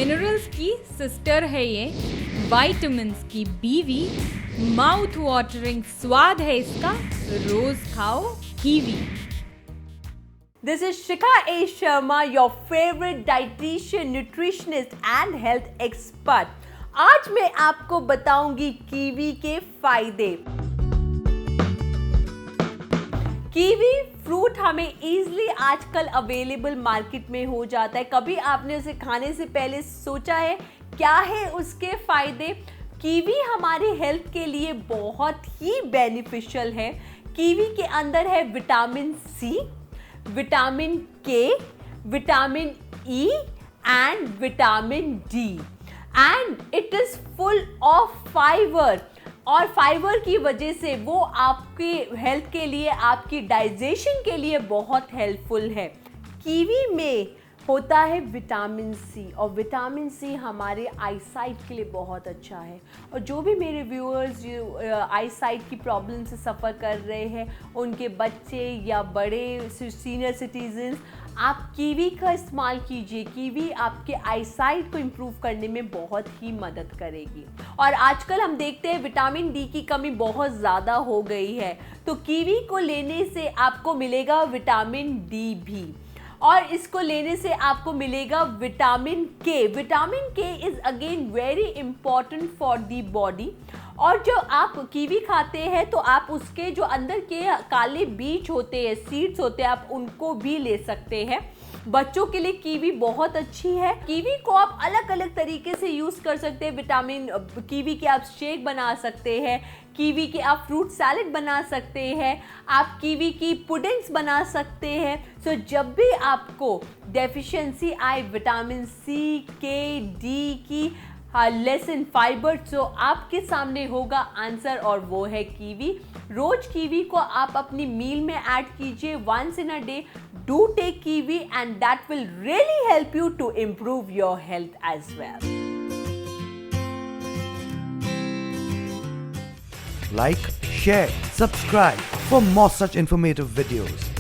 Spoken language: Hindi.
मिनरल्स की सिस्टर है ये, विटामिन्स की बीवी, माउथ वाटरिंग स्वाद है इसका, रोज खाओ kiwi. This is Shikha A. Sharma, your favorite dietitian, nutritionist and health expert. आज मैं आपको बताऊंगी कीवी के फायदे। कीवी फ्रूट हमें इजीली आजकल अवेलेबल मार्केट में हो जाता है। कभी आपने उसे खाने से पहले सोचा है क्या है उसके फायदे? कीवी हमारी हेल्थ के लिए बहुत ही बेनिफिशियल है। कीवी के अंदर है विटामिन सी, विटामिन के, vitamin E and vitamin D and it is full of fibre. और फाइबर की वजह से वो आपके हेल्थ के लिए, आपकी डाइजेशन के लिए बहुत हेल्पफुल है। कीवी में होता है विटामिन सी और विटामिन सी हमारे आईसाइट के लिए बहुत अच्छा है। और जो भी मेरे व्यूअर्स जो आईसाइट की प्रॉब्लम से सफ़र कर रहे हैं, उनके बच्चे या बड़े सीनियर सिटीजन्स, आप कीवी का इस्तेमाल कीजिए। कीवी आपके आईसाइट को इम्प्रूव करने में बहुत ही मदद करेगी। और आजकल हम देखते हैं विटामिन डी की कमी बहुत ज़्यादा हो गई है, तो कीवी को लेने से आपको मिलेगा विटामिन डी भी, और इसको लेने से आपको मिलेगा विटामिन के। विटामिन के is again very important for the body. और जो आप कीवी खाते हैं तो आप उसके जो अंदर के काले बीज होते हैं, सीड्स होते हैं, आप उनको भी ले सकते हैं। बच्चों के लिए कीवी बहुत अच्छी है। कीवी को आप अलग अलग तरीके से यूज़ कर सकते हैं। विटामिन कीवी के आप शेक बना सकते हैं, कीवी के आप फ्रूट सैलेड बना सकते हैं, आप कीवी की पुडिंग्स बना सकते हैं। सो जब भी आपको डेफिशिएंसी आए विटामिन सी, के, डी की, लेस इन फाइबर, तो आपके सामने होगा आंसर और वो है कीवी। रोज कीवी को आप अपनी मील में ऐड कीजिए, once in a day. Do take kiwi and that will really help you to improve your health as well. Like, share, subscribe for more such informative videos.